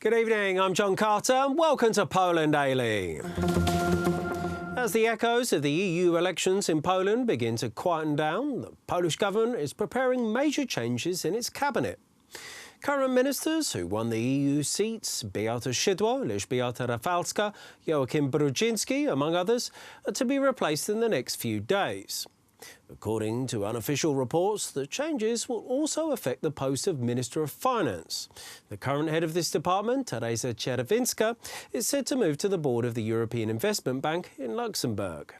Good evening, I'm John Carter and welcome to Poland Daily. As the echoes of the EU elections in Poland begin to quieten down, the Polish government is preparing major changes in its cabinet. Current ministers who won the EU seats, Beata Szydło, Elżbieta Rafalska, Joachim Brudziński, among others, are to be replaced in the next few days. According to unofficial reports, the changes will also affect the post of Minister of Finance. The current head of this department, Teresa Czerwińska, is said to move to the board of the European Investment Bank in Luxembourg.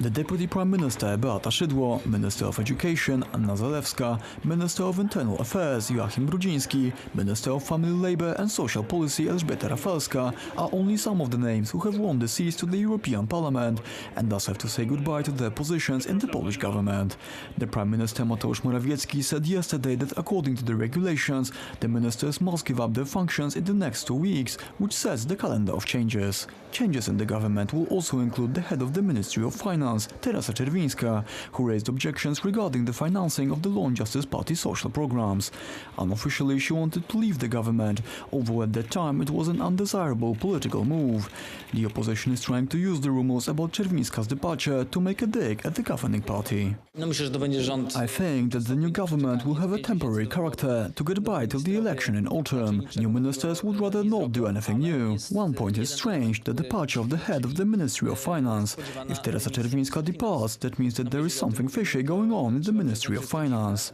The Deputy Prime Minister Beata Szydło, Minister of Education Anna Zalewska, Minister of Internal Affairs Joachim Brudziński, Minister of Family Labour and Social Policy Elżbieta Rafalska are only some of the names who have won the seats to the European Parliament and thus have to say goodbye to their positions in the Polish government. The Prime Minister Mateusz Morawiecki said yesterday that according to the regulations, the ministers must give up their functions in the next 2 weeks, which sets the calendar of changes. Changes in the government will also include the head of the Ministry of Finance, Teresa Czerwińska, who raised objections regarding the financing of the Law and Justice Party social programs. Unofficially, she wanted to leave the government, although at that time it was an undesirable political move. The opposition is trying to use the rumors about Czerwińska's departure to make a dig at the governing party. I think that the new government will have a temporary character to get by till the election in autumn. New ministers would rather not do anything new. One point is strange, the departure of the head of the Ministry of Finance. If Teresa Czerwińska departs, that means that there is something fishy going on in the Ministry of Finance.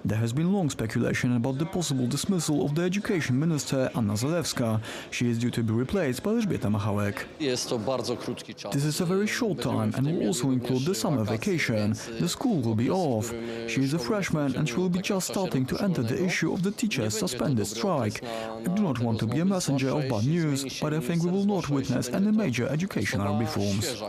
There has been long speculation about the possible dismissal of the Education Minister Anna Zalewska. She is due to be replaced by Elżbieta Rafalska. This is a very short time and will also include the summer vacation. The school will be off. She is a freshman and she will be just starting to enter the issue of the teachers' suspended strike. I do not want to be a messenger of bad news, but I think we will not witness any major educational reforms.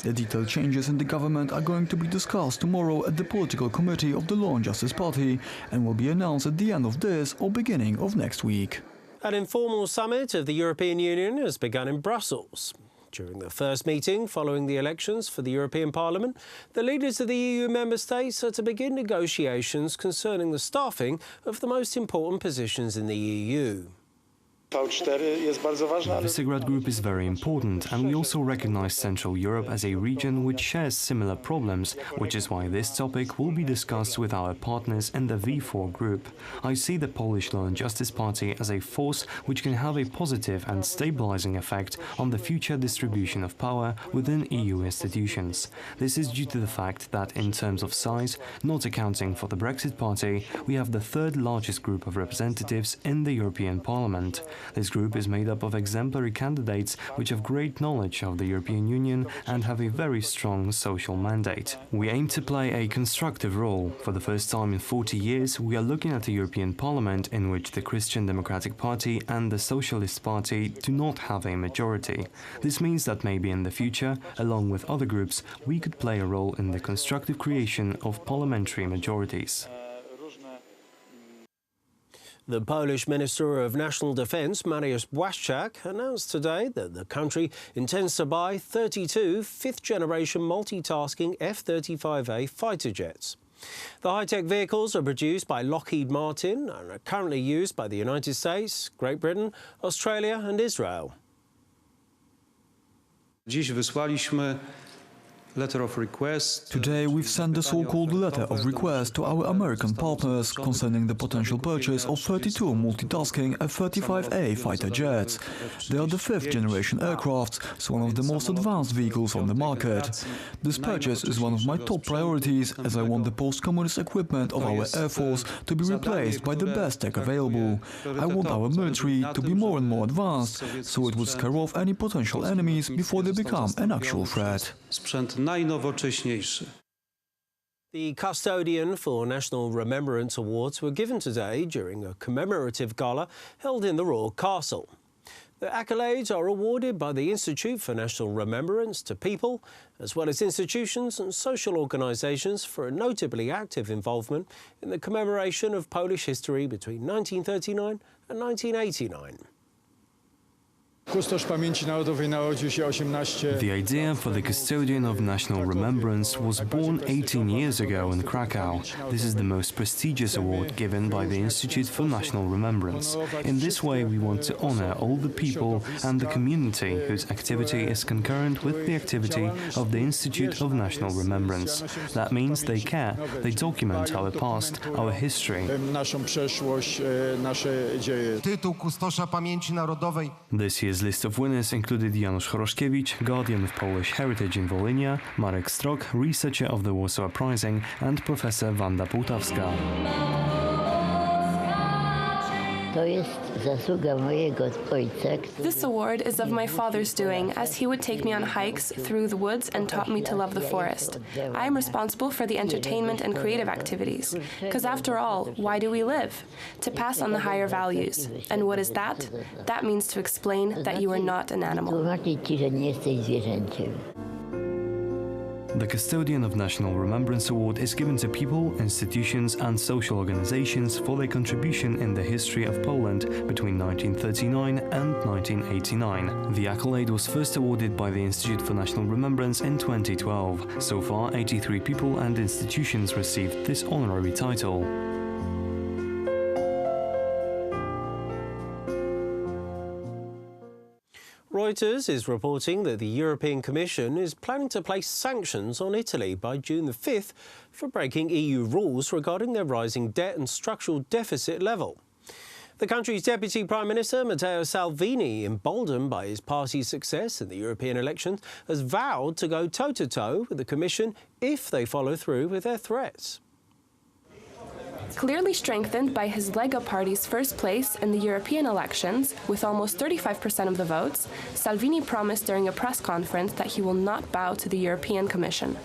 The detailed changes in the government are going to be discussed tomorrow at the Political Committee of the Law and Justice Party and will be announced at the end of this or beginning of next week. An informal summit of the European Union has begun in Brussels. During the first meeting following the elections for the European Parliament, the leaders of the EU member states are to begin negotiations concerning the staffing of the most important positions in the EU. The Visegrad Group is very important, and we also recognize Central Europe as a region which shares similar problems, which is why this topic will be discussed with our partners in the V4 Group. I see the Polish Law and Justice Party as a force which can have a positive and stabilizing effect on the future distribution of power within EU institutions. This is due to the fact that in terms of size, not accounting for the Brexit Party, we have the third largest group of representatives in the European Parliament. This group is made up of exemplary candidates which have great knowledge of the European Union and have a very strong social mandate. We aim to play a constructive role. For the first time in 40 years, we are looking at a European Parliament in which the Christian Democratic Party and the Socialist Party do not have a majority. This means that maybe in the future, along with other groups, we could play a role in the constructive creation of parliamentary majorities. The Polish Minister of National Defence, Mariusz Błaszczak, announced today that the country intends to buy 32 fifth-generation multitasking F-35A fighter jets. The high-tech vehicles are produced by Lockheed Martin and are currently used by the United States, Great Britain, Australia and Israel. Dziś wysłaliśmy Today we've sent the so-called letter of request to our American partners concerning the potential purchase of 32 multitasking F-35A fighter jets. They are the fifth-generation aircrafts, so one of the most advanced vehicles on the market. This purchase is one of my top priorities, as I want the post-communist equipment of our Air Force to be replaced by the best tech available. I want our military to be more and more advanced, so it would scare off any potential enemies before they become an actual threat. The custodian for National Remembrance Awards were given today during a commemorative gala held in the Royal Castle. The accolades are awarded by the Institute for National Remembrance to people, as well as institutions and social organisations for a notably active involvement in the commemoration of Polish history between 1939 and 1989. Kustosz Pamięci Narodowej narodził się 18. The idea for the Custodian of National Remembrance was born 18 years ago in Krakow. This is the most prestigious award given by the Institute for National Remembrance. In this way, we want to honor all the people and the community whose activity is concurrent with the activity of the Institute of National Remembrance. That means they care, they document our past, our history. Naszą przeszłość, nasze dzieje. Tytuł Kustosza Pamięci Narodowej. This year's list of winners included Janusz Choroszkiewicz, guardian of Polish heritage in Volhynia, Marek Strok, researcher of the Warsaw Uprising, and Professor Wanda Półtawska. This award is of my father's doing, as he would take me on hikes through the woods and taught me to love the forest. I am responsible for the entertainment and creative activities. Because after all, why do we live? To pass on the higher values. And what is that? That means to explain that you are not an animal. The Custodian of National Remembrance Award is given to people, institutions and social organizations for their contribution in the history of Poland between 1939 and 1989. The accolade was first awarded by the Institute for National Remembrance in 2012. So far, 83 people and institutions received this honorary title. Reuters is reporting that the European Commission is planning to place sanctions on Italy by June the 5th for breaking EU rules regarding their rising debt and structural deficit level. The country's Deputy Prime Minister, Matteo Salvini, emboldened by his party's success in the European elections, has vowed to go toe-to-toe with the Commission if they follow through with their threats. Clearly strengthened by his Lega party's first place in the European elections, with almost 35% of the votes, Salvini promised during a press conference that he will not bow to the European Commission.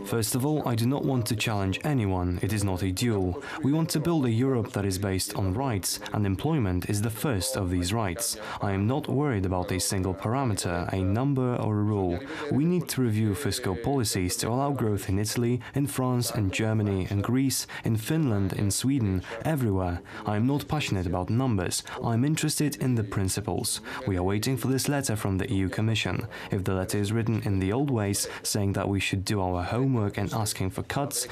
First of all, I do not want to challenge anyone. It is not a duel. We want to build a Europe that is based on rights, and employment is the first of these rights. I am not worried about a single parameter, a number or a rule. We need to review fiscal policies to allow growth in Italy, in France, in Germany, in Greece, in Finland, in Sweden, everywhere. I am not passionate about numbers. I am interested in the principles. We are waiting for this letter from the EU Commission. If the letter is written in the old ways, saying that we should do our homework and asking for cuts,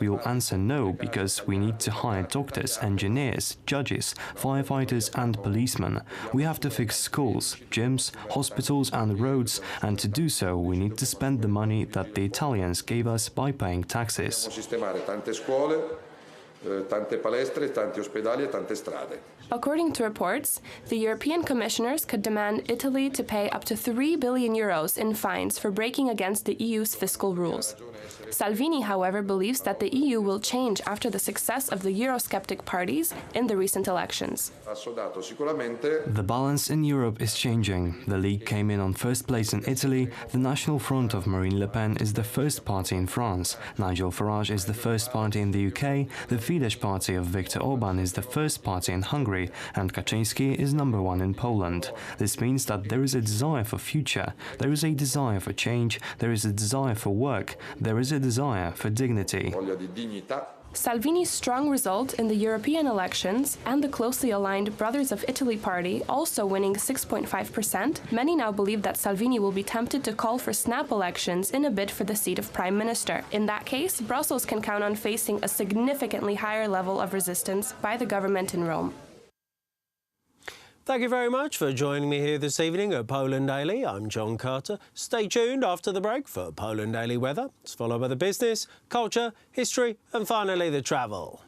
we will answer no, because we need to hire doctors, engineers, judges, firefighters and policemen. We have to fix schools, gyms, hospitals and roads, and to do so we need to spend the money that the Italians gave us by paying taxes. Tante scuole, tante palestre, tanti ospedali e tante strade. According to reports, the European commissioners could demand Italy to pay up to 3 billion euros in fines for breaking against the EU's fiscal rules. Salvini, however, believes that the EU will change after the success of the Eurosceptic parties in the recent elections. The balance in Europe is changing. The League came in on first place in Italy, the National Front of Marine Le Pen is the first party in France, Nigel Farage is the first party in the UK, the Fidesz party of Viktor Orban is the first party in Hungary, and Kaczyński is number one in Poland. This means that there is a desire for future, there is a desire for change, there is a desire for work, there is a desire for dignity. Salvini's strong result in the European elections and the closely aligned Brothers of Italy party also winning 6.5%, many now believe that Salvini will be tempted to call for snap elections in a bid for the seat of Prime Minister. In that case, Brussels can count on facing a significantly higher level of resistance by the government in Rome. Thank you very much for joining me here this evening at Poland Daily. I'm John Carter. Stay tuned after the break for Poland Daily weather. It's followed by the business, culture, history and finally the travel.